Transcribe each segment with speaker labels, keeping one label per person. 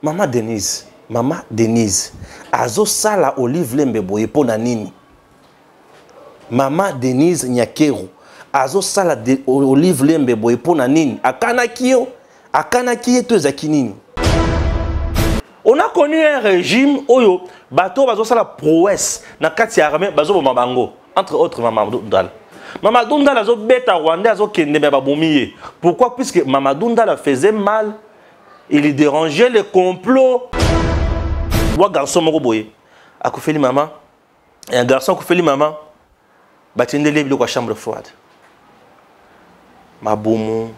Speaker 1: Maman Denise, azo sala Olive Lembe boye pona nini? Maman Denise Nyakeru, azo sala Olive Lembe boye pona nini? Akana kiyo to ezaki nini? On a connu un régime oyo bato bazo sala prouesse na kati ya armée bazo bo mabango, entre autres Mamadou Ndala. Mamadou Ndala azo beta Rwanda azo kende me babomiye. Pourquoi? Puisque Mamadou Ndala faisait mal, il dérangeait les complots. Un garçon moko boye akufeli maman, et un garçon akufeli maman batendele biloko chambre froide. Mabumu,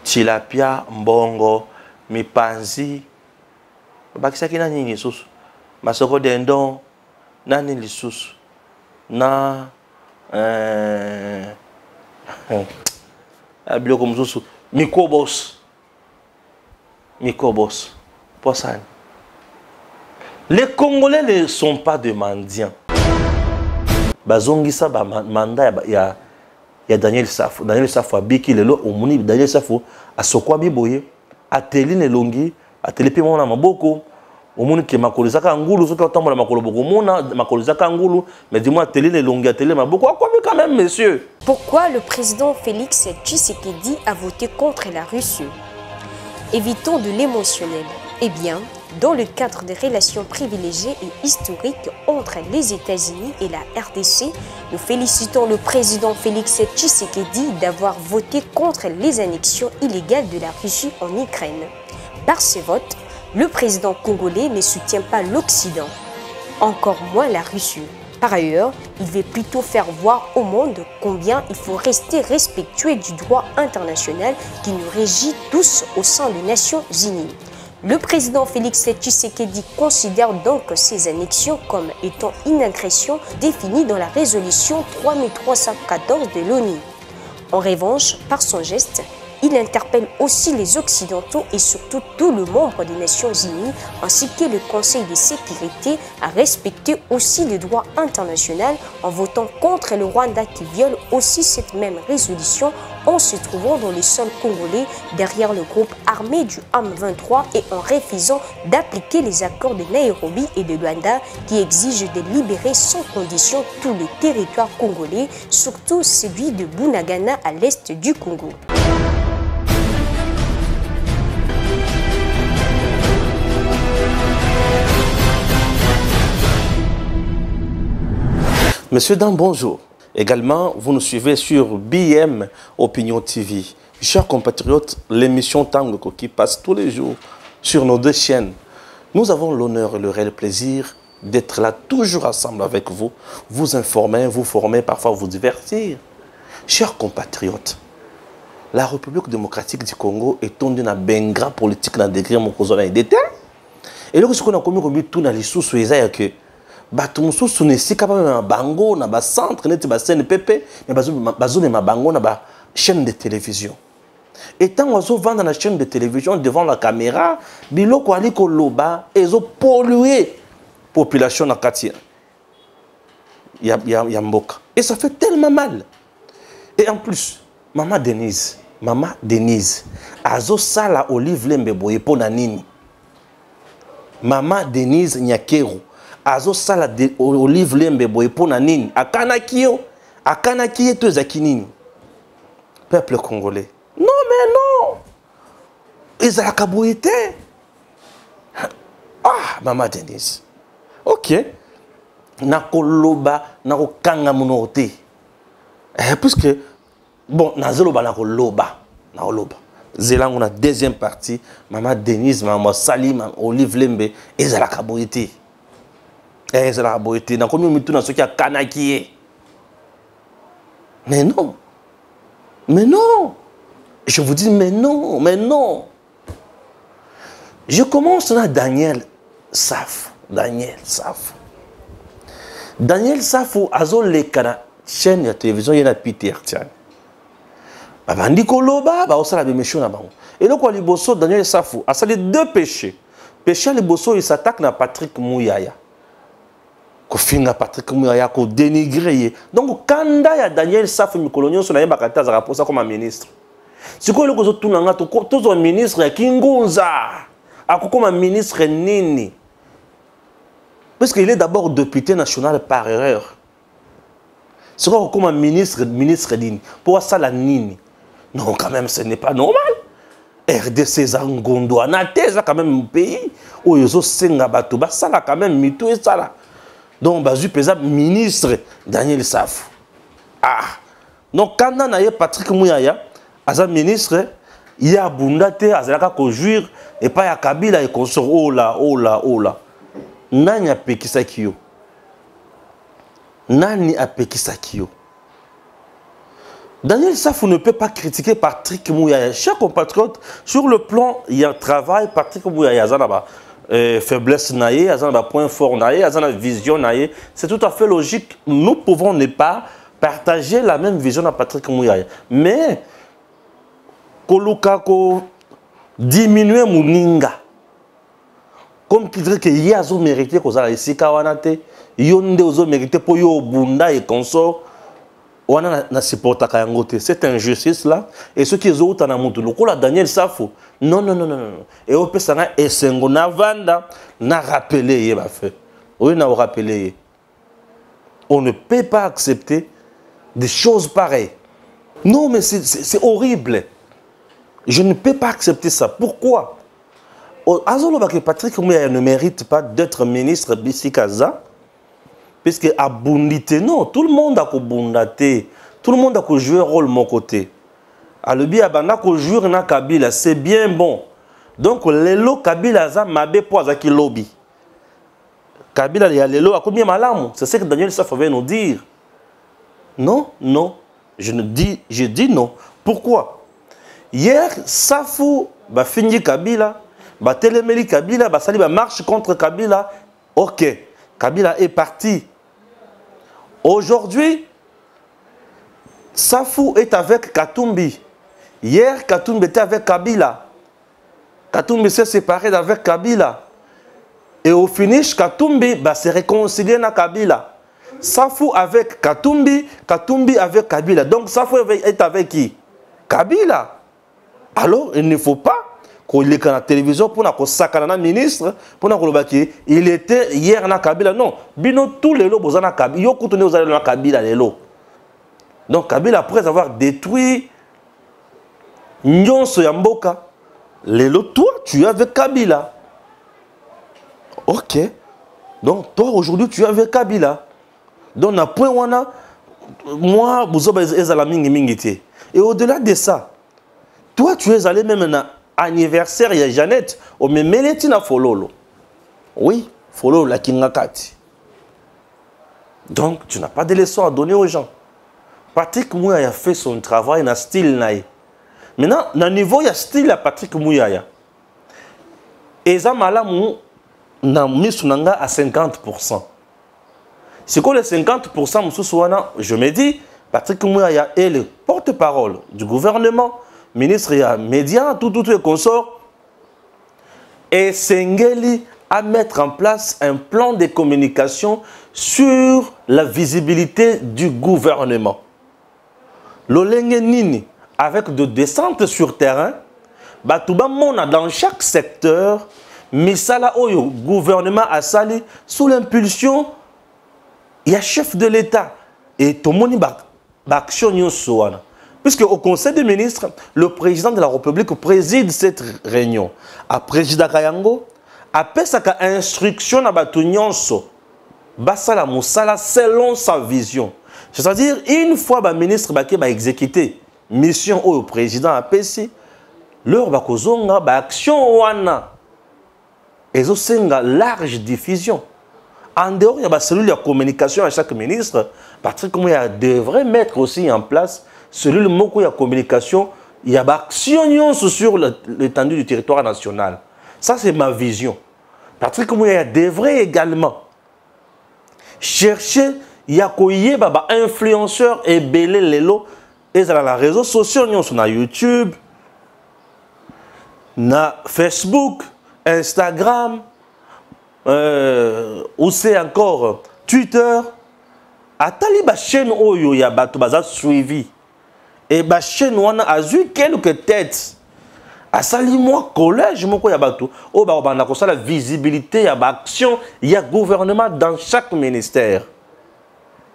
Speaker 1: tilapia, mbongo, mipanzi. Bakisaki na nini lisusu? Masoko dendon, na nini lisusu? Na biloko mususu, mikobos. Poisson. Les Congolais ne sont pas des mendiants. Bazongisa ba mandat ya Daniel Safo. Daniel Safo abiki lelo omuni Daniel Safo asokwa biboye ateli ne longi ateli pe mona maboko omuni ke makolizaka ngulu soki otambola makolo boko mona makolizaka ngulu mais dis-moi ateli ne longi ateli maboko quoi quand même monsieur.
Speaker 2: Pourquoi le président Félix Tshisekedi a voté contre la Russie? Évitons de l'émotionnel. Eh bien, dans le cadre des relations privilégiées et historiques entre les États-Unis et la RDC, nous félicitons le président Félix Tshisekedi d'avoir voté contre les annexions illégales de la Russie en Ukraine. Par ce vote, le président congolais ne soutient pas l'Occident, encore moins la Russie. Par ailleurs, il veut plutôt faire voir au monde combien il faut rester respectueux du droit international qui nous régit tous au sein des Nations Unies. Le président Félix Tshisekedi considère donc ces annexions comme étant une agression définie dans la résolution 3314 de l'ONU. En revanche, par son geste, il interpelle aussi les Occidentaux et surtout tous les membres des Nations Unies ainsi que le Conseil de sécurité à respecter aussi le droit international en votant contre le Rwanda qui viole aussi cette même résolution en se trouvant dans le sol congolais derrière le groupe armé du M23 et en refusant d'appliquer les accords de Nairobi et de Luanda qui exigent de libérer sans condition tous les territoires congolais, surtout celui de Bunagana à l'est du Congo.
Speaker 1: Monsieur Dan, bonjour. Également, vous nous suivez sur BM Opinion TV. Chers compatriotes, l'émission Tango qui passe tous les jours sur nos deux chaînes. Nous avons l'honneur et le réel plaisir d'être là toujours ensemble avec vous, vous informer, vous former, parfois vous divertir. Chers compatriotes, la République démocratique du Congo est tombée dans une grande politique dans degré mon cousin d'été. Et là, ce qu'on a commis tout dans les sous que bato mususu ne sika ba bango na ba centre neti ba CNPP mais bazo ne bango na ba chaîne de télévision. Et tant ozo vendre na chaîne de télévision devant la caméra biloko ali ko loba ezo polluer population na kati ya mboka. Et ça fait tellement mal. Et en plus Maman Denise azo sala Olive Lembe boye pona nini? Maman Denise Nyakeru azo sala Olive Lembe boye pona nini? Akana kiyo to ezaki nini? Peuple congolais. Non mais non. Ezalaka boye te. Ah, Maman Denise. OK. Nakoloba nakokanga muno te. Puisque bon, nazoloba nakoloba. Zelango na deuxième partie, Maman Denise, Maman Salim, Olive Lembe ezalaka boye te. Ezalaka boye te. Na komi mitu na soki akanaki. Mais non. Mais non. Je vous dis mais non, mais non. Je commence na Daniel Safo. Daniel Safo azo lekana chaîne de télévision yana Peter Tian. Babandi koloba ba osala bemission na bango. Et le quoi liboso Daniel Safo a sali deux péchés. Péché liboso il s'attaque na Patrick Mouyaya. Ko finga Patrick Mouyaya ko dénigrer. Donc kanda ya Daniel Safo mikolonyo so na yeba kata za comme ministre. Siko le ko zo tunanga to un ministre ya Kingunza. Comme un ministre nini. Parce qu'il est d'abord député national par erreur. C'est comme un ministre nini. Pour ça, la nini. Non, quand même, ce n'est pas normal. RDC Zangondo, Anateza, quand même, un pays où ils ont Sengabatouba, ça là, quand même, Mito et ça là. Donc, Bazu Pesa, ministre Daniel Safou. Ah! Donc, quand on a Patrick Mouyaya, as ministre, il y a Bundate, Azalaka Kojuir, et pas à Kabila et qu'on sort, oh là, oh là, oh là. Nani a Pekisakio. Nani a Pekisakio. Daniel Safou ne peut pas critiquer Patrick Mouyaya. Chers compatriotes, sur le plan, il y a un travail, Patrick Mouyaya, faiblesse naïe, point fort naïe, vision naïe. C'est tout à fait logique. Nous pouvons ne pas partager la même vision à Patrick Mouyaya. Mais, Kolukako diminuer Mouninga. Comme qui dirait que Yazo mérité qu'on a ici, Kawanate, Yonde Ozo mérité pour Yo Bunda et consort. C'est injustice là. Et ceux qui ont été en Daniel Safou. Non, non, non, non, non. Et au Pessanga, et Sengona Vanda, n'a rappelé, oui, n'a rappelé. On ne peut pas accepter des choses pareilles. Non, mais c'est horrible. Je ne peux pas accepter ça. Pourquoi? Patrick Mouyaya ne mérite pas d'être ministre Bissikaza. Puisque à Bundité, non, tout le monde a Bundate, tout le monde a joué un rôle de mon côté. À le bien, a joué na Kabila, c'est bien bon. Donc, l'élo Kabila, ça m'a bé pour qui lobby. Kabila, il y a l'élo, à combien malam? C'est ce que Daniel Safou veut nous dire. Non, non, je dis non. Pourquoi? Hier, Safou, fini Kabila, téléméli Kabila, sali marche contre Kabila. Ok, Kabila est parti. Aujourd'hui, Safou est avec Katumbi. Hier, Katumbi était avec Kabila. Katumbi s'est séparé avec Kabila. Et au finish, Katumbi s'est réconcilié avec Kabila. Safou avec Katumbi, Katumbi avec Kabila. Donc Safou est avec qui? Kabila. Alors, il ne faut pas qu'il est à la télévision pour qu'on s'accorde un ministre, pour qu'on il était hier na Kabila. Non, bino tous les lots na Kabila. Yo koutone aux na Kabila les lots. Donc Kabila après avoir détruit Nyonso Yamboka, les lots, toi tu es avec Kabila. Ok. Donc toi aujourd'hui tu es avec Kabila. Donc na point wana moi bozoba ezala mingi mingi. Et au-delà de ça, toi tu es allé même na anniversaire, il y a Jeannette, au Memeleti na Fololo. Oui, Fololo la Kingakati. Donc, tu n'as pas de leçons à donner aux gens. Patrick Mouyaya a fait son travail dans le style. Maintenant, dans le niveau, il y a style à Patrick Mouyaya. Et ça, malamu, na misunanga à 50%. C'est quoi les 50%, je me dis, Patrick Mouyaya est le porte-parole du gouvernement. Ministre et médias, tout les consorts, et Sengeli à mettre en place un plan de communication sur la visibilité du gouvernement. L'Olenge Nini, avec de descentes sur terrain, Batouba Mona dans chaque secteur, Misala Oyo, gouvernement a sali, sous l'impulsion, il y a chef de l'État, et Tomoni Baksyon Yosuana. Puisque au Conseil des ministres, le président de la République préside cette réunion. À président Kayango, après sa instruction à Batunyonso, Basala Moussala selon sa vision. C'est-à-dire, une fois le ministre Baké va exécuter mission au président APC, leur bakozonga ba action wana. Et ça une large diffusion. En dehors, il y a une cellule de communication à chaque ministre. Patrick Mouyaya devrait mettre aussi en place celui moko ya communication, il y a action sur l'étendue du territoire national. Ça, c'est ma vision. Patrick Mouyaya devrait également chercher, il y a un influenceur et belé lelo, et dans les réseaux sociaux, sur YouTube, na Facebook, Instagram, ou c'est encore Twitter. Atali ba chaîne oyo ya bato baza suivi. Et la chaîne a eu quelques têtes. asali moi collège moko ya bato o ba banda ko la visibilité ya ba action ya gouvernement dans chaque ministère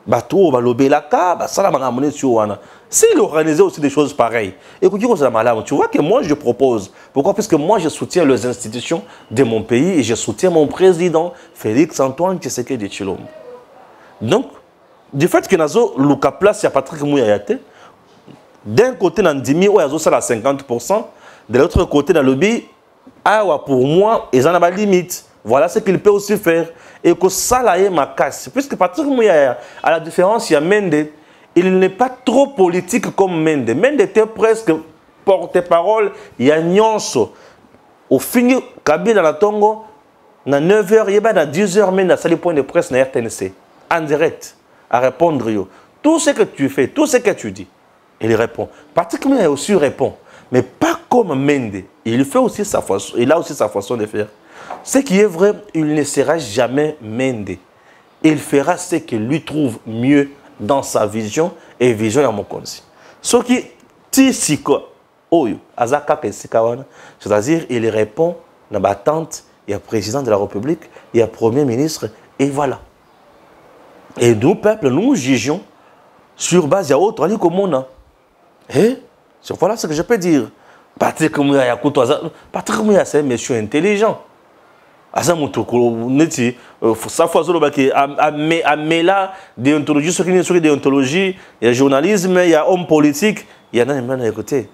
Speaker 1: bato ba lobelaka ba sala ba ngamone sur wana s'il organisait aussi des choses pareilles et tu vois que moi je propose pourquoi parce que moi je soutiens les institutions de mon pays et je soutiens mon président Félix Antoine Tshisekedi Tshilombo. Donc du fait que nazo luka place ya Patrick Mouyayate d'un côté dans 10 000 yazo ça à 50%. De l'autre côté, dans le lobby, pour moi, ils en ont des limites. Voilà ce qu'il peut aussi faire. Et que ça, là, est ma casse. Puisque Patrick Mouyaya, à la différence, il y a Mende, il n'est pas trop politique comme Mende. Mende était presque porte-parole, il y a Nyonso. Au fin, Kabi dans la Tongo, dans 9h, il y a 10h, Mende, ça les points de presse dans RTNC. En direct, à répondre. Tout ce que tu fais, tout ce que tu dis, il répond. Patrick Mouyaya aussi répond. Mais pas comme Mende. Il fait aussi sa façon, il a aussi sa façon de faire. Ce qui est vrai, il ne sera jamais Mende. Il fera ce qu'il lui trouve mieux dans sa vision et vision à mon conseil. Ce qui tisiko oyo azaka kesikawana, c'est-à-dire il répond dans ma tente, il y a président de la République, il y a premier ministre et voilà. Et nous peuple, nous jugeons sur base à autre, on dit comme on a. Voilà ce que je peux dire. Patrick Mouyaya, c'est un monsieur intelligent. Ça faut la déontologie, déontologie, il y a journalisme, il y a homme politique, il y en a un écouté.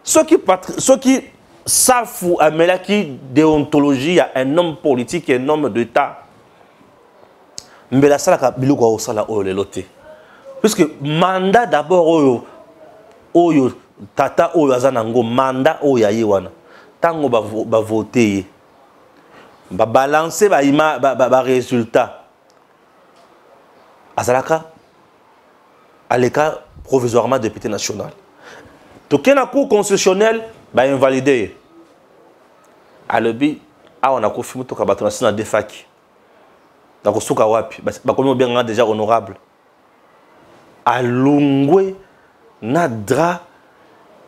Speaker 1: Ceux qui savent à qui déontologie, il y a un homme politique et un homme d'État. Mais la salle puisque mandat d'abord oyo tata oyo azanango mandat oyo ayewana tango ba voter ba balancer ba résultat azalaka aleka provisoirement député national tokena cour constitutionnel ba invalider alobi awa na kofi muto ka bato na defaki na kosuka wapi ba komi bien déjà honorable alungwe na dra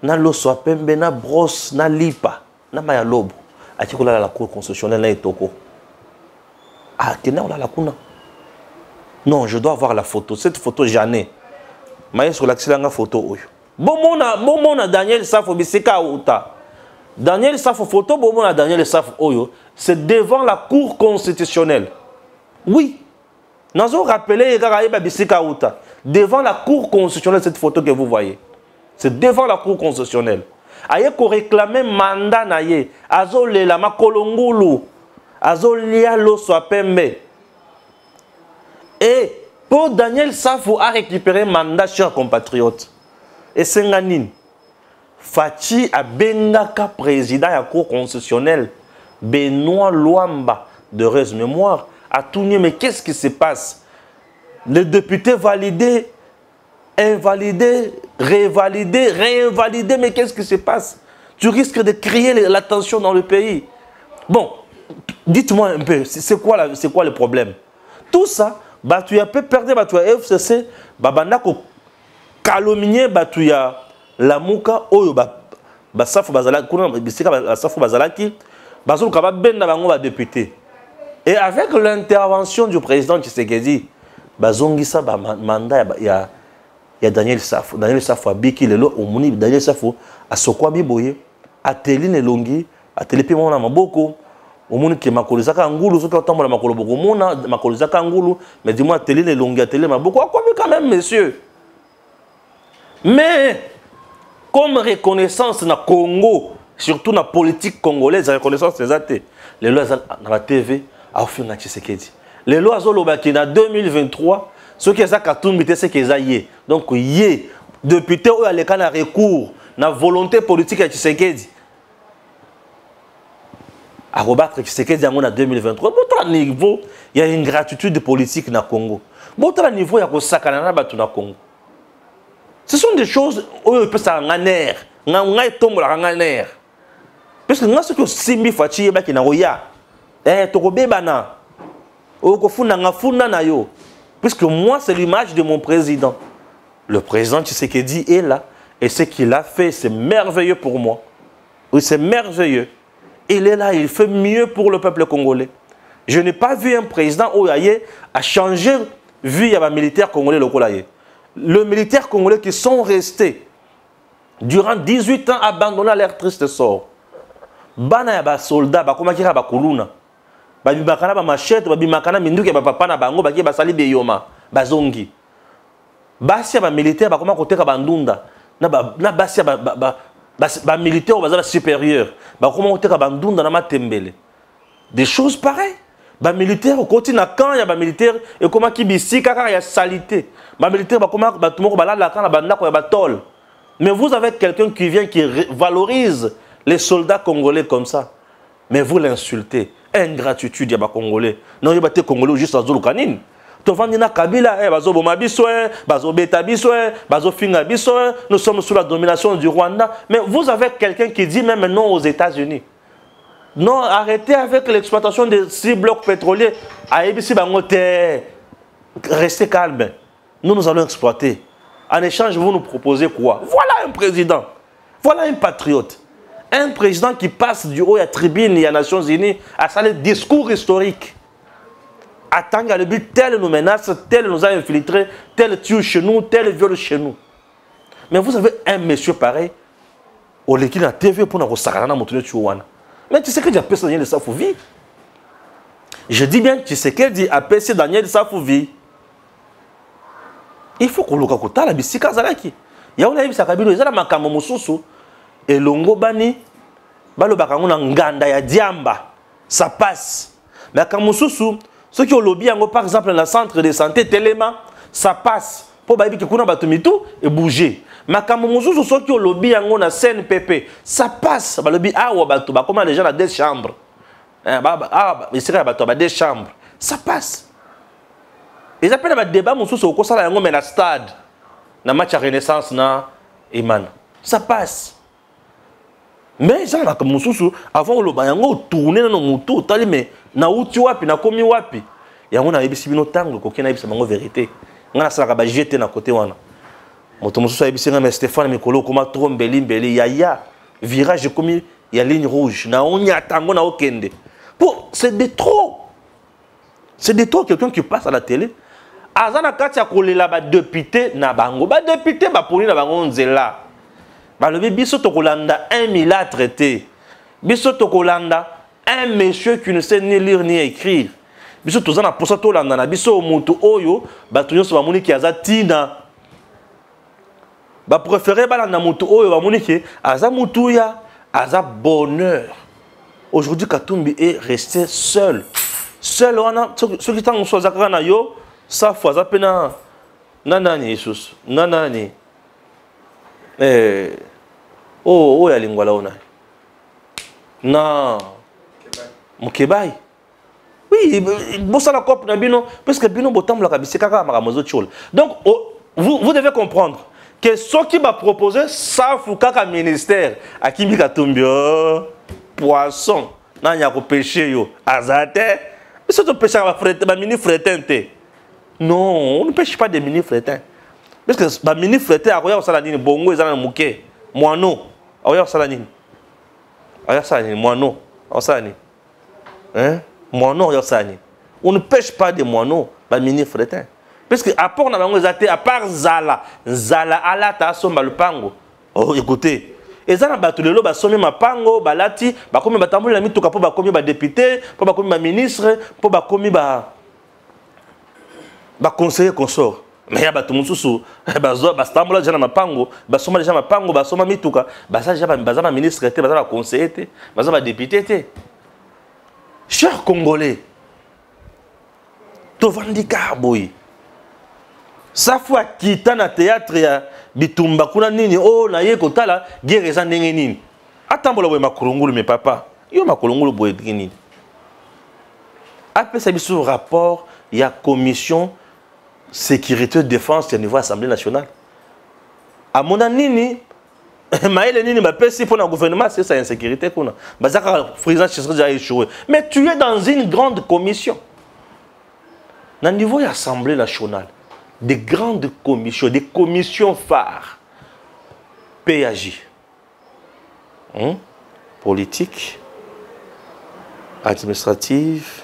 Speaker 1: na loso pembe na brosse na lipa na maya lobo akikola la cour constitutionnelle na etoko kena on la kuna non je dois avoir la photo cette photo j'en ai mais sur l'accéléranga photo oyo bomona Daniel Safo bisika uta Daniel Safo photo bomona Daniel Safo oyo c'est devant la cour constitutionnelle oui nazo rappeler kaka bisika uta devant la cour constitutionnelle cette photo que vous voyez. C'est devant la cour constitutionnelle. Aye ko réclamer mandat na ye. Azole la makolongulu. Azolia lo swapembe. Et pour Daniel Safo a récupéré mandat chers compatriotes. Et Senganine. Fachi a bengaka président de la cour constitutionnelle. Benoît Luamba de Rez Mémoire a tout nié. Mais qu'est-ce qui se passe? Les députés validés, invalidés, révalidés, réinvalidés, mais qu'est-ce qui se passe? Tu risques de créer la tension dans le pays. Bon, dites-moi un peu, c'est quoi le problème? Tout ça, bah, tu as peu perdu bah, tu as FCC, bah, bandako calomnier, bah, tu as la mouka, oyo, bah, safo bazalaki, safo bazalaki, bah, son kaba ben na bango ba député. Et avec l'intervention du président Tshisekedi, bazongisa ba mandat ya Daniel Safo. Daniel Safo abiki lelo omuni Daniel Safo asokwa biboye ateli ne longi ateli pe mona maboko omuni ke makolizaka ngulu soki otambola makolo boko mona makolizaka ngulu mais dis-moi ateli ne longi ateli maboko quoi quand même monsieur. Mais comme reconnaissance na Congo surtout na politique congolaise reconnaissance des athées les lois na la TV a offert na Tshisekedi. Les lois Zolobaki en 2023, ce qui est ça, c'est qu'ils aillent. Donc, yé, député ou les cas de recours, la volonté politique à Tshisekedi. À rebattre Tshisekedi en 2023, à niveau, il y a une gratitude politique dans le Congo. À niveau, il y a un sakana dans le Congo. Ce sont des choses où on peut s'en aller. On tombe la ranganer. Parce que nous, ce que Simbi Fachi, qui n'a rien. Tokobebana. Puisque moi, c'est l'image de mon président. Le président Tshisekedi est là. Et ce qu'il a fait, c'est merveilleux pour moi. Oui, c'est merveilleux. Il est là, il fait mieux pour le peuple congolais. Je n'ai pas vu un président Oyaye a changé vu à militaire congolais le Le militaire congolais qui sont restés durant 18 ans abandonnés à leur triste sort. Bana ya ba soldat ba koma kira ba kuluna. Ba bimakana ba machette, ba bimakana minduke ba papa na bango ba ki ba sali beyoma, ba zongi. Basi ba militaire ba koma koteka ba ndunda. Na basi ba militaire ba za supérieur. Ba koma koteka ba ndunda na matembele. Des choses pareilles. Ba militaire continue quand il y a ba militaire et comment qui bisika quand il y a salité. Ba militaire ba comment ba tumoko ba la quand ba ndako ya ba tol. Mais vous avez quelqu'un qui vient qui valorise les soldats congolais comme ça. Mais vous l'insultez. Ingratitude ya ba congolais. Non il y a des congolais juste à Zulu kanine. To vandina Kabila bazo boma biso bazo beta biso bazo finga biso nous sommes sous la domination du Rwanda. Mais vous avez quelqu'un qui dit même non aux États-Unis. Non, arrêtez avec l'exploitation de 6 blocs pétroliers. Restez calme. Nous allons exploiter. En échange, vous nous proposez quoi? Voilà un président. Voilà un patriote. Un président qui passe du haut à la tribune et à Nations Unies à ça le discours historique. Attends, le but, tel nous menace, tel nous a infiltrés, tel tue chez nous, tel viole chez nous. Mais vous avez un monsieur pareil, au liquide à TV pour nous sacarana montrer Tchouana. Mais tu sais que Dieu Daniel Safouvi. Je dis bien, tu sais que Dieu appelle Daniel Safouvi. Il faut qu'on le cacote la bisika zalaki. Il y a une sakabino, il y a un kamamususu. Et longo bani, balo bakangona nganda ya diamba. Ça passe. Mais kamamususu, ceux qui ont lobby, par exemple, dans le centre de santé, Téléma, ça passe. Pour baby qui kuna batumitu et bouger. Makambo mosusu soki au lobby yango na CNPP, ça passe. Ba lobby awa batu ba comment les gens à deux chambres. Mais c'est ba deux chambres. Ça passe. Ils appellent ba débat mosusu au kosala yango mais na stade. Na match à Renaissance na Iman. Ça passe. Mais ça na comme mosusu avant le yango tourner na mutu tali mais na uti wapi na komi wapi. Yango na yebisi bino tango ko kena yebisa bango vérité. Ngana sala ba jeter na côté wana. Moto mususu ayebisi mais Stéphane Mikolo koma trombeli mbeli yaya virage comme il y a ligne rouge na onya tango na okende. Pour c'est de trop. C'est de trop quelqu'un qui passe à la télé. Azana kati ya kolela ba député na bango. Ba député ba poni na bango nzela. Ba le biso to kolanda 1 000 traité. Biso to kolanda un monsieur qui ne sait ni lire ni écrire. Biso to zana posa to landa na biso mutu oyo ba tunyo so ba moni ki azatina. Ba préféré balanda mutu oyo ba moni ki aza mutu ya aza bonheur. Aujourd'hui Katumbi est resté seul. Seul on a ceux qui tant so zakara na yo sa fois za pena nanani Jesus nanani oh ya lingwa laona na Mukebai. Oui, bossa la cop na bino parce que bino botam la kabisi kaka makamozo chol. Donc vous devez comprendre que ce qui m'a proposé ça fou kaka ministère à Kimi Katumbi poisson na nya ko pêcher yo azate. Mais ce pêcher va frette ba mini fretente. Non, on ne pêche pas des mini fretins. Parce que ba mini fretin a koya sala nini bongo ezana muke. Moano. Oya sala nini. Oya sala nini moano. Oya sala nini. Hein? Moano oya sala nini. On ne pêche pas des moineaux, ba mini fretin. Parce que à part na bango ezate à part zala, zala alata somba le pango. Oh écoutez, ezana bato lelo ba somi mapango, balati, ba komi batambuli na mituka po ba komi ba député, po ba komi ba ministre, po ba komi ba conseiller consort. Mais ya bato mususu bazo bastambola jana mapango, basoma déjà mapango, basoma mituka, basa déjà bazama ministre te, bazama conseiller te, bazama député te. Chers Congolais, tovandika boy. Ça fois kita na théâtre ya bitumba kuna nini oh na ye kotala guerre za ndenge nini. Atambola boy makulungulu me papa. Yo makulungulu boy nini. Après ça biso rapport il y a commission sécurité défense au niveau Assemblée nationale. À mon nini maël nini ma pesi pour le gouvernement c'est ça insécurité kuna. Bazaka président Tshisekedi a échoué. Mais tu es dans une grande commission. Au niveau de l'Assemblée nationale, des grandes commissions, des commissions phares, PAJ, politique, administrative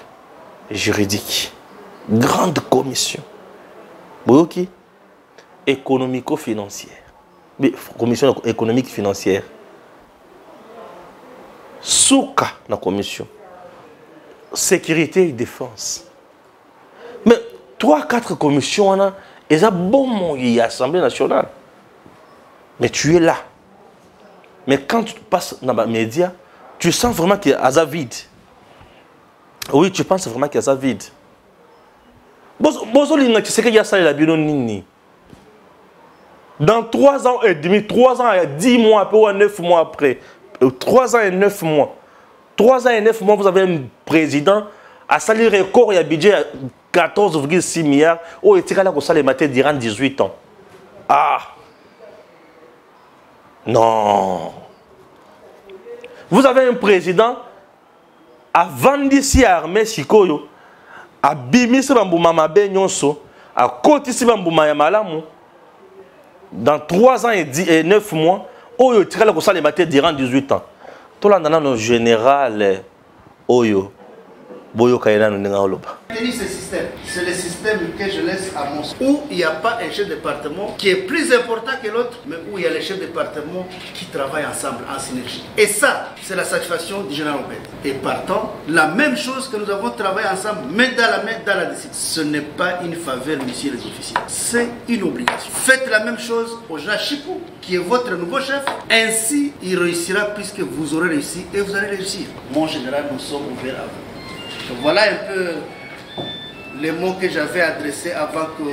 Speaker 1: et juridique. Grande commission. Boyoki, économico-financière. Mais commission économique financière. Souka la commission. Sécurité et défense. Mais 3-4 commissions, elles ont bon il y a l'Assemblée nationale. Mais tu es là. Mais quand tu passes dans les médias, tu sens vraiment qu'il y a ça vide. Oui, tu penses vraiment qu'il y a ça vide. Tu sais qu'il y a ça, il y a Nini. Dans 3 ans et demi, 3 ans et 10 mois après ou 9 mois après, 3 ans et 9 mois, 3 ans et 9 mois, vous avez un président à salaire record et à budget 14,6 milliards. Oh, et tu as là que ça les matin durant 18 ans. Ah! Non! Vous avez un président à Vandisi armée Sikoyo, à Bimis Bambouma Benyonso, à Kotisi Bambouma Yamalamu, dans 3 ans et 9 mois, Oyo tira la les matins durant 18 ans. Tout le monde a général Oyo. Boyo Kayana Nengaoloba.
Speaker 3: Ce système, c'est le système que je laisse à mon sens. Où il n'y a pas un chef de département qui est plus important que l'autre, mais où il y a les chefs de département qui travaillent ensemble, en synergie. Et ça, c'est la satisfaction du général Obed. Et partant, la même chose que nous avons travaillé ensemble, main dans la discipline. Ce n'est pas une faveur, messieurs les officiers. C'est une obligation. Faites la même chose au général Chipou, qui est votre nouveau chef. Ainsi, il réussira puisque vous aurez réussi et vous allez réussir. Mon général, nous sommes ouverts à vous. Voilà un peu les mots que j'avais adressés avant que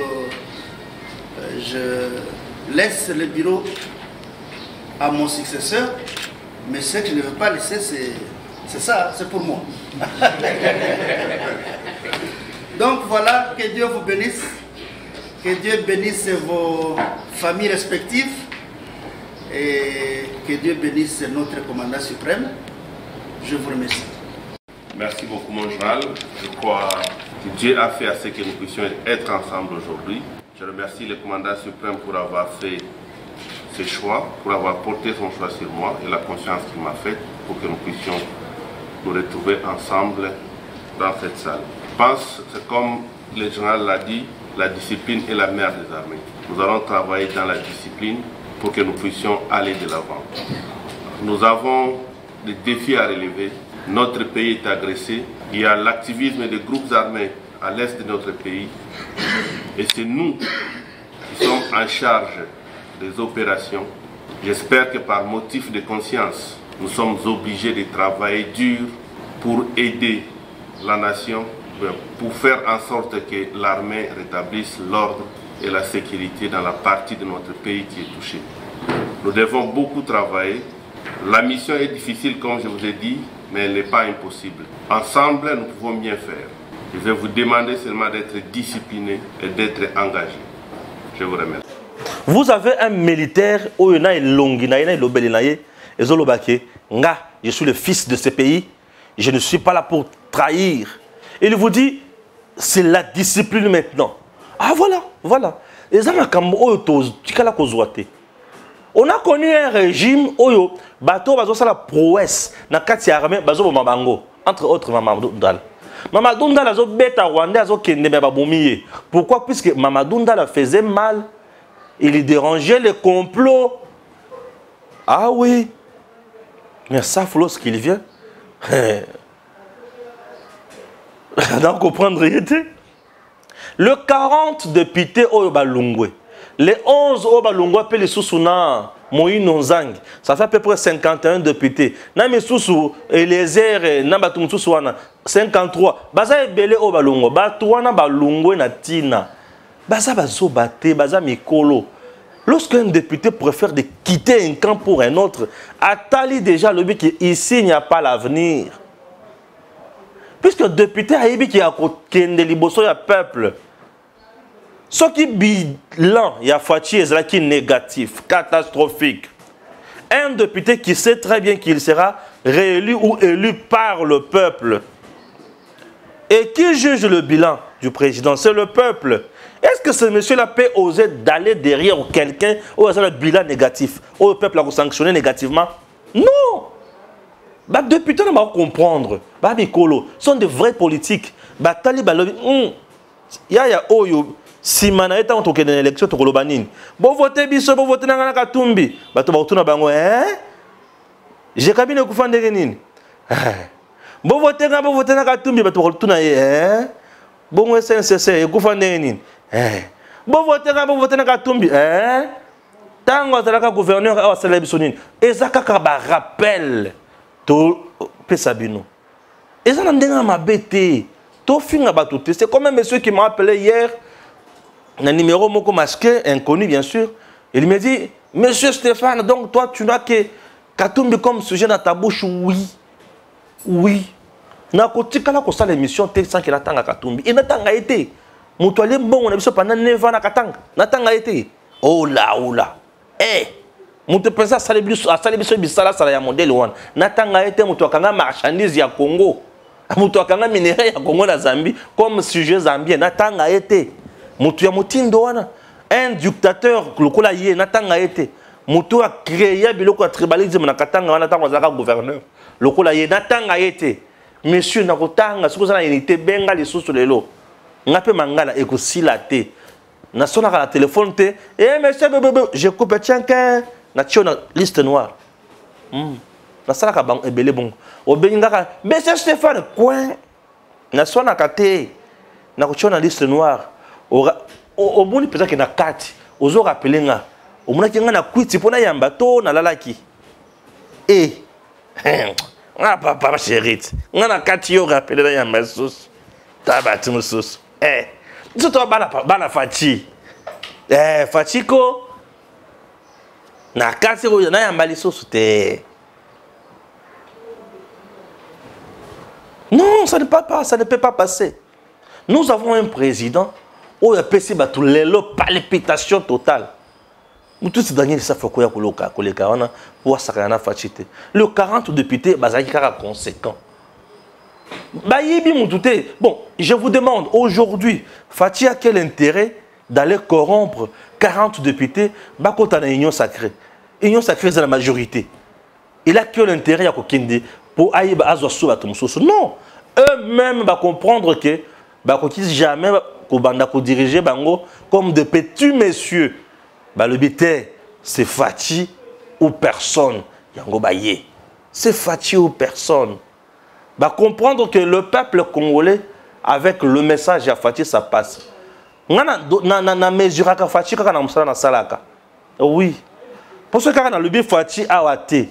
Speaker 3: je laisse le bureau à mon successeur. Mais ce que je ne veux pas laisser, c'est ça, c'est pour moi. Donc voilà, que Dieu vous bénisse. Que Dieu bénisse vos familles respectives. Et que Dieu bénisse notre commandant suprême. Je vous remercie.
Speaker 4: Merci beaucoup, mon général. Je crois que Dieu a fait à ce que nous puissions être ensemble aujourd'hui. Je remercie le commandant suprême pour avoir fait ce choix, pour avoir porté son choix sur moi et la confiance qu'il m'a faite pour que nous puissions nous retrouver ensemble dans cette salle. Je pense que, comme le général l'a dit, la discipline est la mère des armées. Nous allons travailler dans la discipline pour que nous puissions aller de l'avant. Nous avons des défis à relever. Notre pays est agressé. Il y a l'activisme des groupes armés à l'est de notre pays. Et c'est nous qui sommes en charge des opérations. J'espère que par motif de conscience, nous sommes obligés de travailler dur pour aider la nation, pour faire en sorte que l'armée rétablisse l'ordre et la sécurité dans la partie de notre pays qui est touchée. Nous devons beaucoup travailler. La mission est difficile, comme je vous ai dit, mais elle n'est pas impossible. Ensemble, nous pouvons bien faire. Je vais vous demander seulement d'être discipliné et d'être engagé. Je vous remercie.
Speaker 1: Vous avez un militaire, je suis le fils de ce pays, je ne suis pas là pour trahir. Il vous dit, c'est la discipline maintenant. Ah voilà, voilà. On a connu un régime où bateau bazo la prouesse na kati ya armée bazo mabango entre autres Mamadou Ndala. Mamadou Ndala azo beta Rwanda azo kende ba bomiye. Pourquoi? Puisque Mamadou Ndala faisait mal, il dérangeait les complots. Ah oui. Mais ça lorsqu'il vient d'en comprendre réalité. Le 40 députés au Balungwe. Les 11 au Balungwe appellent les Sousouna, Moïse Nonzang. Ça fait à peu près 51 députés. Nami Soussou, Eliezer, Nabatum Soussouana, 53. Baza Ebele au Balungwe. Batouana Balungwe na Tina. Baza Bazo Bate, Baza Mikolo. Lorsqu'un député préfère de quitter un camp pour un autre, Atali déjà le but qu'ici il n'y a pas l'avenir. Puisque le député a dit qu'il y a un peuple. Ce qui bilan, il y a Fati qui est négatif, catastrophique. Un député qui sait très bien qu'il sera réélu ou élu par le peuple. Et qui juge le bilan du président? C'est le peuple. Est-ce que ce monsieur-là peut oser d'aller derrière quelqu'un où il y a le bilan négatif, où le peuple a sanctionné négativement? Non! Les députés ne vont comprendre. Les sont de vrais politiques. Les talibans, il y a si mana est en token élection to kolobanine bon voter biso bon voter na Katumbi bato ba tuna bango j'ai kabine ku fande nini bon voter na Katumbi bato ba tuna bon SNCC ku fande nini bon voter na Katumbi tango azalaka gouverneur a sala biso nini ezaka ka ba rappel to pesa bino ezana ndenga mabete to finga bato te c'est comme un monsieur qui m'a appelé hier. Un numéro moko masqué, inconnu bien sûr. Il me dit, Monsieur Stéphane, donc toi tu n'as que Katumbi comme sujet dans ta bouche. Oui. Oui. Na kotika la kosa l'émission sans qu'il attend Katumbi. Il n'attend pas été. Moutoualé bon, on a vu ça pendant 9 ans à Katanga. N'attend pas été. Oh là, oh là. Eh. Moutou pensa à Salébis Bissala, ça y a modèle one. N'attend pas été, moutou akanga marchandise ya Congo. Moutou akanga minerai ya Congo na Zambie comme sujet zambien. N'attend pas été. Moutou ya moutindo wana un dictateur lokola ye natanga été Moutou a créé biloko tribalisme na Katanga wana tango zaka gouverneur lokola ye natanga été monsieur na kotanga siko sana unité benga lisusu lelo ngape mangala ekosila te na sona la téléphone te monsieur bebe je coupe tienka na tiona liste noire na sala ka bang ebele bon obengaka monsieur Stéphane coin na sona kate na kotiona liste noire au monde peut-être que na kati ozo rappeler nga au monde qui nga na kwiti pona yamba to na lalaki nga papa chérit nga na kati yo rappeler na yamba sus tabati musus nzoto bana fachi fachiko na kati ko na yamba lisusu te non ça ne peut pas passer. Nous avons un président où il y a PC tous les lots, palpitation totale. Tout ce dernier, ça fait quoi pour ça fachité. Le 40 députés, bazaki kara conséquent. Bon, je vous demande aujourd'hui, Fati a quel intérêt d'aller corrompre 40 députés bakota na union sacrée. Union sacrée c'est la majorité. Il a quel intérêt à kokinde pour aïba azosu batumsoso. Non, eux-mêmes va comprendre que bakokis jamais Kobanda ko diriger bango comme de petits messieurs. Le but c'est Fati ou personne. Yango baye. C'est Fati ou personne. Comprendre que le peuple congolais avec le message à Fati ça passe. Na mesure ka Fati ka na musala na salaka. Oui. Parce que quand le but Fati a waté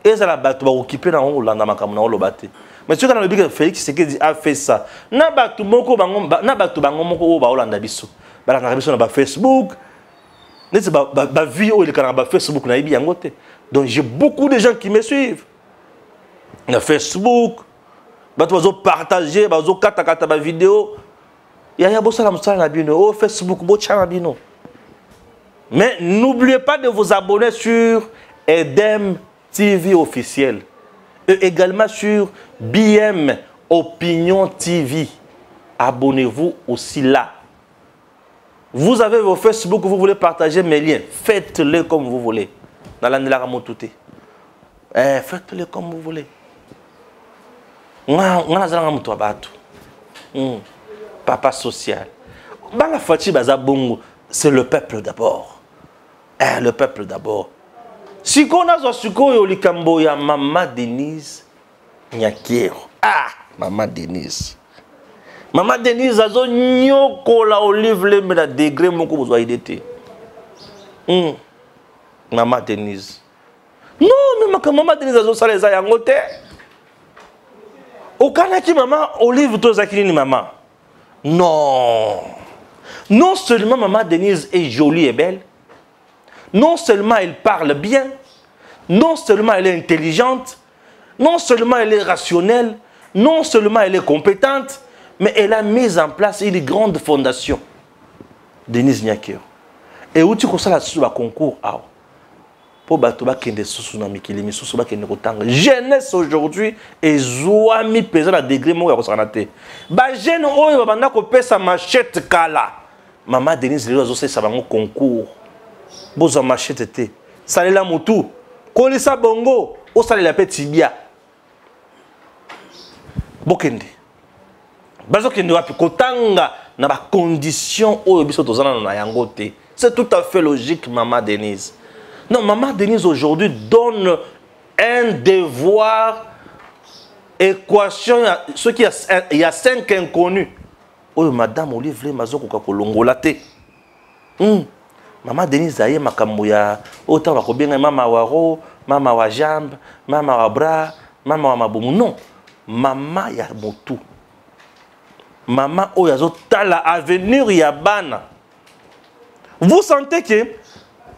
Speaker 1: et ça la bato ba occuper na Holanda makamuna olobate. Mais ce que le Félix Tshisekedi a fait ça. Na batu moko bango moko ba Holanda biso. Ba na biso na Facebook. Neti ba vie o le kana ba Facebook na ibi yango te. Donc j'ai beaucoup de gens qui me suivent. Na Facebook. Batu bazo partager, bazo kata ba vidéo. Ya bosala musala na bino o Facebook bo tchana bino. Mais n'oubliez pas de vous abonner sur Edem TV officiel. Et également sur BM Opinion TV. Abonnez-vous aussi là. Vous avez vos Facebook, vous voulez partager mes liens. Faites-le comme vous voulez. Faites-le comme vous voulez. Papa social. C'est le peuple d'abord. Le peuple d'abord. Si on a likambo ya Maman Denise Nyakiero. Maman Denise. Maman Denise a nyoko la olive le na degré moko bozwa idete. Maman Denise. Non, mais Maman Denise a sala za yango te. Okanaki Maman Olive to zakini maman. Non. Non seulement Maman Denise est jolie et belle. Non seulement elle parle bien, non seulement elle est intelligente, non seulement elle est rationnelle, non seulement elle est compétente, mais elle a mis en place une grande fondation. Denise Nyakiero. Et où tu constats là-dessus le concours pour Batoba Kende Susuna Mikili, Misusuba Kende Kotanga. Jeunesse aujourd'hui est zoami pesant à degré mo ya kosanate. Ba jeune oyo banda ko pesa machette kala. Maman Denise Lelo zo ça bango concours. Boza machette te. Salela mutu. Kolisa bongo, o salela pe tibia. bokende bazokende wapi kotanga na ba condition oyo biso tozana na yango te. C'est tout à fait logique, Maman Denise. Non, Maman Denise aujourd'hui donne un devoir, équation, ce qui il y a 5 inconnus. Oh, Madame Olivier Mazoko Kolongolate. Maman Denise aye makambo ya autant bakobenga mama waro, mama wa jambe, mama wa bras, mama wa mabomu. Non, mama ya motu. Mama oyazo tala avenir ya bana. Vous sentez que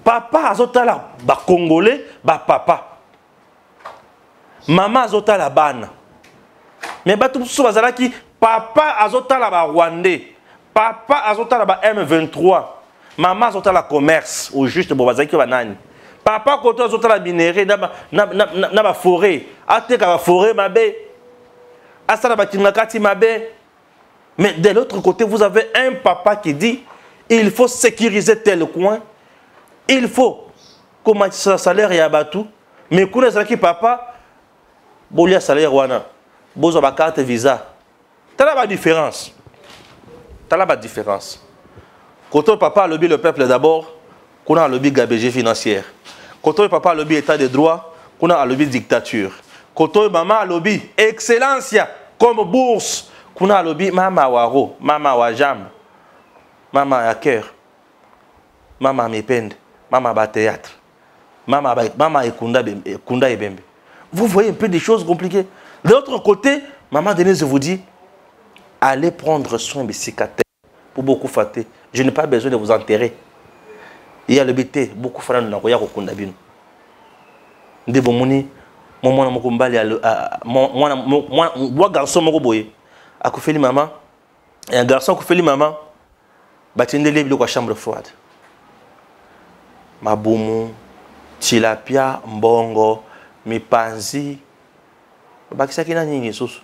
Speaker 1: papa azotala ba congolais ba papa. Maman azotala bana. Mais batu so bazalaki papa azotala ba rwandais. Papa azotala ba M23. Maman azotala commerce au juste bo bazaki banani. Papa koto azotala minerai na ba forêt. Ateka ba forêt mabe. Asala ba kinakati mabe. Mais de l'autre côté, vous avez un papa qui dit il faut sécuriser tel coin, il faut comment ça salaire et abatou. Mais quand on dit papa, bolia salaire wana, bozo ba carte visa. T'as la différence. T'as la différence. Quand on papa lobby le peuple d'abord, qu'on a lobby gabégie financière. Quand on papa lobby état de droit, qu'on a lobby dictature. Quand on maman lobby excellence comme bourse. Kuna lobi mama waro, mama wa jambe, mama ya cœur, mama mepende, mama ba théâtre, mama ekunda ebembe. Vous voyez un peu des choses compliquées. De l'autre côté, Maman Denise vous dit allez prendre soin de cicatrices pour beaucoup fâter. Je n'ai pas besoin de vous enterrer. Il y a le BT, beaucoup fana na koya kokunda bino. Ndebo moni, mwana mokombali mwana garçon moko boye. A Koufeli maman, et un garçon Koufeli maman, batinde les biloko chambre froide. Maboumou, tilapia, mbongo, mipanzi, bakisaki na nini susu,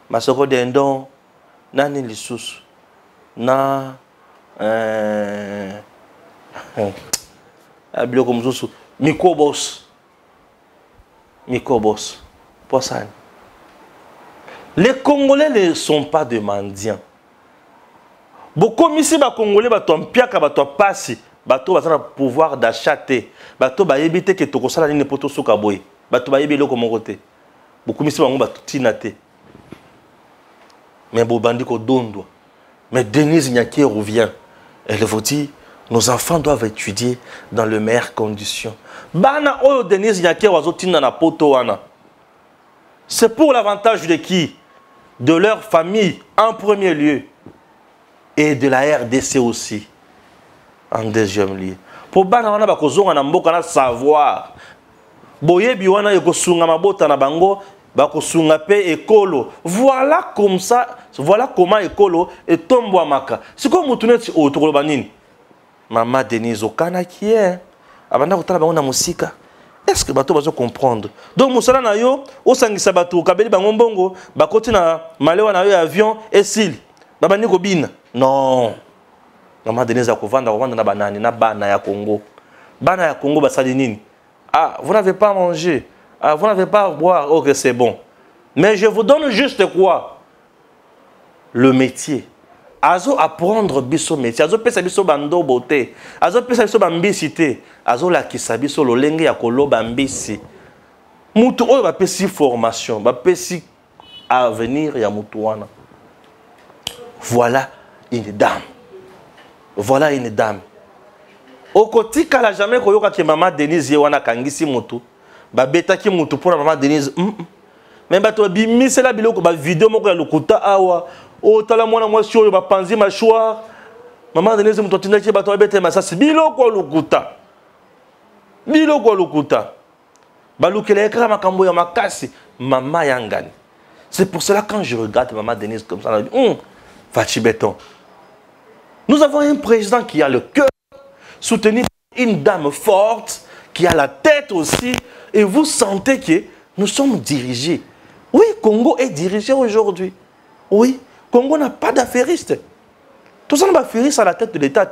Speaker 1: masoko dendon, na nini susu, na biloko msusu, mikobos, poisson. Les Congolais ne sont pas des mendiants. Beaucoup ici, les Congolais, ils passent, ils ont le pouvoir d'acheter. Ils ont évité que tout ça ne soit pas boy. Ils ont évité le côté. Beaucoup ici, ils ont tinaté. Mais les bandits ont donné. Mais Denise Nyake revient. Elle vous dit, nos enfants doivent étudier dans les meilleures conditions. Bana oyo Denise Nyake wazotina na poto wana. C'est pour l'avantage de qui? De leur famille en premier lieu et de la RDC aussi en deuxième lieu. Pour bana wana bakozonga na mboka na savoir. Boyebi wana yokosunga mabota na bango bakosunga pe ekolo. Voilà comme ça, voilà comment ekolo est tombé maka. C'est comme mutuneti otokolo banini. Maman Denise Okana qui est abanda kotala bango na musika. Est-ce que bato bazo comprendre? Donc musala na yo osangisa bato kabeli bango mbongo bakoti na malewa na yo avion esil babani kobina. Non. Maman Denise akovanda na banani na bana ya Congo. Bana ya Congo basali nini? Ah, vous n'avez pas mangé. Ah, vous n'avez pas à boire. OK, c'est bon. Mais je vous donne juste quoi? Le métier. Azo apprendre biso métier, azo pesa biso bando beauté, azo pesa biso bambisité, azo la kisabiso lolenge ya koloba mbisi. Mutu oyo ba pesi formation, ba pesi avenir ya mutu wana. Voilà une dame. Voilà une dame. Okotika la jamais koyoka ke Maman Denise wana kangisi mutu, ba betaki mutu pour Maman Denise. Même bato bimisela biloko ba vidéo moko ya lokuta awa. Oh, tala mwana mwasi oyo bapanzi machwa. Maman Denise mutotinda ki bato bete masasi biloko lukuta. Biloko lukuta. Balukele ekra makambo ya makasi mama yangani. C'est pour cela quand je regarde Maman Denise comme ça, Fachi Béton. Nous avons un président qui a le cœur, soutenu une dame forte, qui a la tête aussi, et vous sentez que nous sommes dirigés. Oui, Congo est dirigé aujourd'hui. Oui. Congo n'a pas d'affairiste. Tout ça n'a pas d'affairiste à la tête de l'État.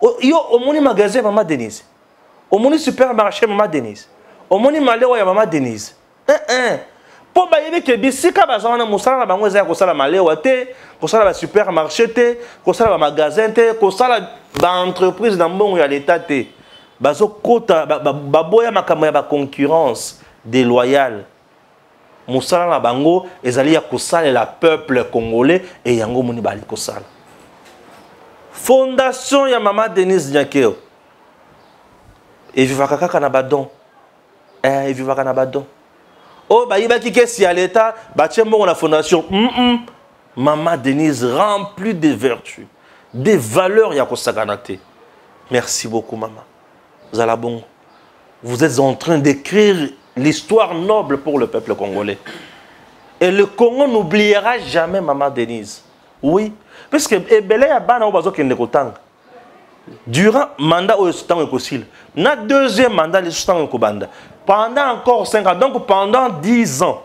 Speaker 1: Au moni magasin Maman Denise. Au moni supermarché Maman Denise. Au moni maléwa ya Maman Denise. Po ba yebe ke bisika bazana musala na bango za ko sala malewa te, ko sala ba supermarché te, ko sala ba magasin te, ko sala ba entreprise na mbongo ya l'état te. Bazo kota ba boya makambo ya ba concurrence déloyale. Musala na bango ezali ya ko sala la peuple congolais et yango moni bali ko sala. Fondation ya Mama Denise Nyakeo. Et vivaka kaka na badon. Et vivaka na badon. Oh, bah, il va quitter si à l'État, bah, tiens, bon, la fondation. Maman Denise remplie de vertus, des valeurs, Yakosaganate. Merci beaucoup, maman. Zalabon, vous êtes en train d'écrire l'histoire noble pour le peuple congolais. Et le Congo n'oubliera jamais Maman Denise. Oui, parce que Ebele Yabana Obazo Kendekotang. Durant le mandat où le deuxième mandat, pendant encore 5 ans, donc pendant 10 ans,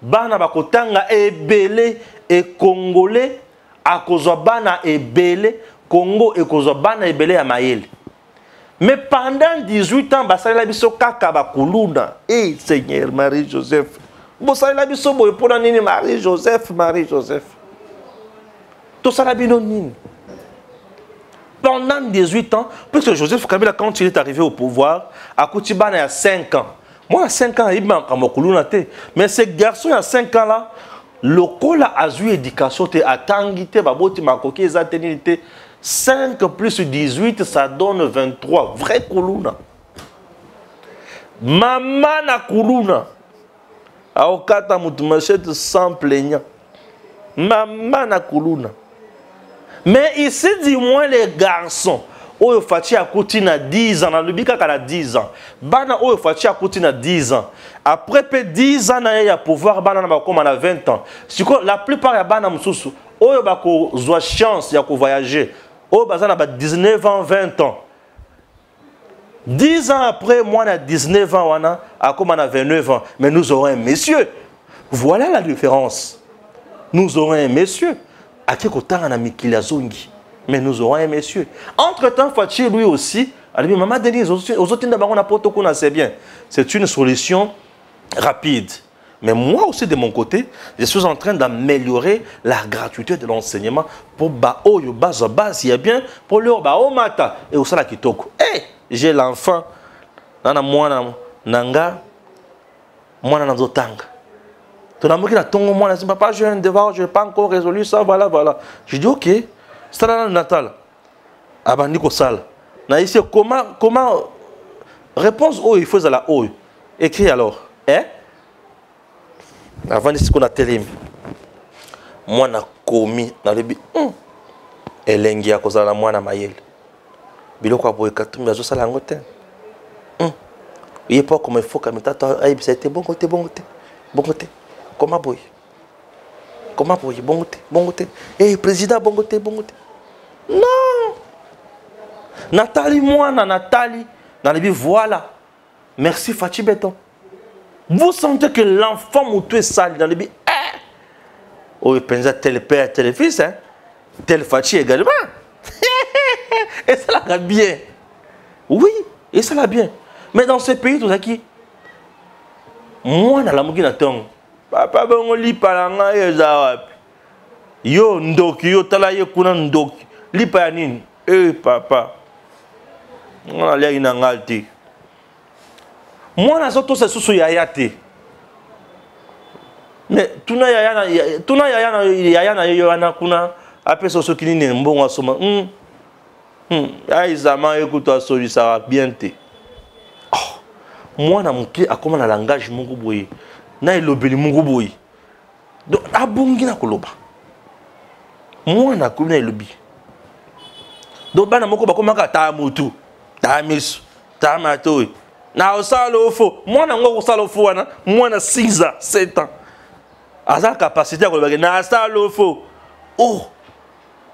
Speaker 1: Bana Bakotanga Ebele et Congolais, à Kozobana Ebele, Congo et Kozobana Ebele à Maël. Mais pendant 18 ans, Basala Biso Kaka Bakuluna, et Seigneur Marie-Joseph, Basala Biso Boypona Nini Marie-Joseph, Marie-Joseph. Tout ça, la binonine. Pendant 18 ans, puisque Joseph Kabila, quand il est arrivé au pouvoir, à Koutibana, il y a 5 ans. Moi, à 5 ans, il m'a encore. Mais ce garçon, il y a 5 ans là, le col a eu éducation, a tangité, baboti, makoki, ils ont 5 plus 18, ça donne 23. Vrai Kuluna. Maman na Kuluna. Aokata mutumachete sans plaignant. Maman na Kuluna. Mais ici, dis-moi les garçons, Oyo Fati a coûté 10 ans, le Bika a 10 ans. Bana Oyo Fati a coûté 10 ans. Après 10 ans, il y a pouvoir, Bana a 20 ans. La plupart de Bana Moussou, Oyo Bako a chance de voyager. Oyo Bazana a 19 ans, 20 ans. 10 ans après, moi, on a 19 ans, on a 29 ans. Mais nous aurons un monsieur. Voilà la différence. Nous aurons un monsieur. Mais nous aurons un monsieur. Entre-temps, Fachi, lui aussi, a dit, Maman Denise, c'est bien. C'est une solution rapide. Mais moi aussi, de mon côté, je suis en train d'améliorer la gratuité de l'enseignement pour Bao Yobaza Bas, il y a bien pour le Bao Mata et au Sala Kitoko. Hey, j'ai l'enfant, Nana Mwana Nanga, Mwana Nazotanga. Ton amour qui a ton moi, papa, j'ai un devoir, je n'ai pas encore résolu ça, voilà, voilà. Je dis, ok, c'est là le Natal. Abandiko Sal. Comment, réponse oh, il faut à la oh. Écris alors. Hein? Avant de ce qu'on a télé. Moi, na commis dans le but. Elengi a causé la moi na maïel. Biloko a boy katum ya zo sala ngote. Il est pas comme il faut que metato aïe, c'était bon côté, bon côté. Bon côté. Comment boy? Comment boy? Bon côté, bon côté. Eh, président, bon côté, bon côté. Non! Nathalie, moi, Nathalie, dans le but, voilà. Merci, Fachi Béton. Vous sentez que l'enfant moutou est sale dans le but. Oh, il pense à tel père, tel fils, hein? Tel Fachi également. Et ça l'a bien. Oui, et ça l'a bien. Mais dans ce pays, tout ça qui. Moi, dans la mouki na tongue. Papa, on lit par la yo, ndoki, yo, tala ye kuna ndoki. Li pa nini? Eh, papa. On a l'air inangalti. Moi, na soto se susu yayate. Mais tuna yayana yoana kuna après so sokini ne mbongo asoma. Ay zaman écoute so ça va bien te. Moi na muki akoma na langage mungu boye. Na ilobeli mungu boye. Donc abungi na koloba. Moi na kumina ilobi. Donc bana moko bakoma ka ta mutu. Ta misu. Ta matoi. Na osalo ofo. Moi na ngo osalo ofo wana. Moi na 6 ans, 7 ans. À sa capacité à koloba na osalo ofo. Oh.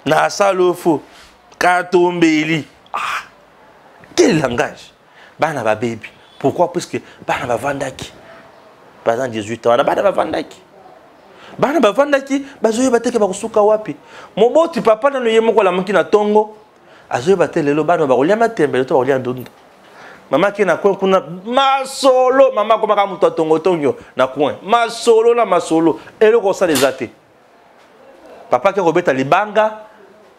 Speaker 1: Na osalo ofo. Katombeli. Ah. Quel langage. Bana ba baby. Pourquoi? Parce que bana ba vandaki. Par exemple 18 ans, bana ba vandaki. Bana ba vandaki, bazoye bateke ba kusuka wapi. Moboti papa na yemo ko la mki na tongo. Azoye batele lo bana ba kolia matembe to kolia ndunda. Maman qui na coin kuna masolo maman comme ka muto tongo tongo na coin masolo na masolo et le ça les athées papa qui robeta libanga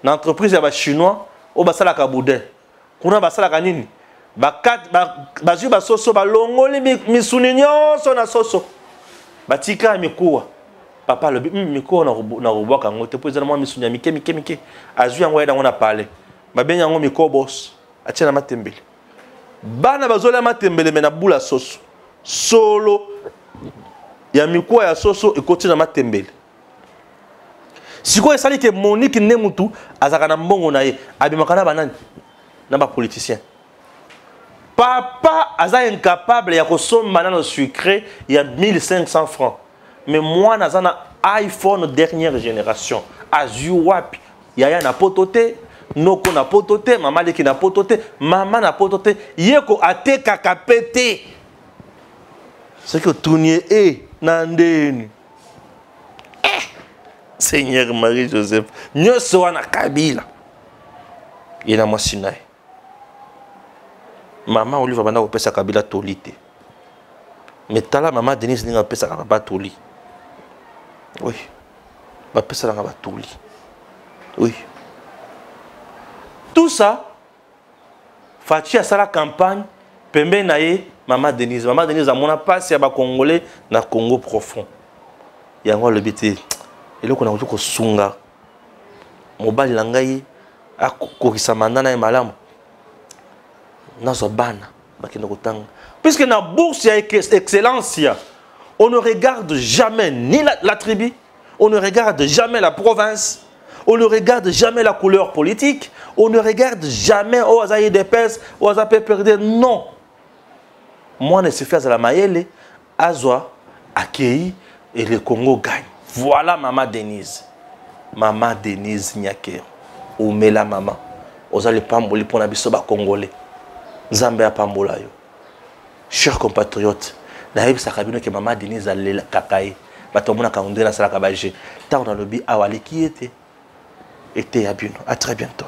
Speaker 1: na entreprise ya ba chinois o basala ka boudin kuna basala ka nini ba kat ba ju ba soso ba longoli misuni nyonso na soso batika mikuwa papa le mikuwa na robaka ngote po ezala mo misuni mike azu yango ya na parler ba ben yango mikuwa boss atia na matembele bana bazola matembele mena bula soso solo ya mikuwa ya soso ekoti na matembele siko esali ke Monique Nemutu azaka na mbongo na ye abimakana banani na ba politicien papa aza incapable ya kosomba na sucré ya 1500 francs mais moi naza na iPhone dernière génération azu wapi yaya na potote noko na potote mama leki na potote mama na potote yeko ateka kapete ce que tournier et nandeni Seigneur Marie-Joseph nyoso wana kabila yena mwasinae mama oliva banda kopesa kabila tolite metala mama Denise ninga pesa ka ba toli oui ba pesa nga ba toli oui tout ça Fachi a sa la campagne pembe na ye mama Denise a mona passe ya ba congolais na Congo profond yango le biti eloko na ko sunga mobali langai akokisa mandana ya malamu nazo bana bakenda kotanga puisque na bourse ya excellence on ne regarde jamais ni la tribu, on ne regarde jamais la province, on ne regarde jamais la couleur politique, on ne regarde jamais aux aïe des pèses, aux appels perdus. Non. Moi, je suis fait à la Mayele, Azwa, accueilli et le Congo gagne. Voilà Maman Denise. Maman Denise Nyaker. Oumela Maman. Oza le pamboli pour la bisoba congolais. Zambé a pambola yo. Chers compatriotes, naïb sakabino que Maman Denise a le kakaï. Batomona kaundela sala kabaje. Tant on a le bi awali qui était à bien. À très bientôt.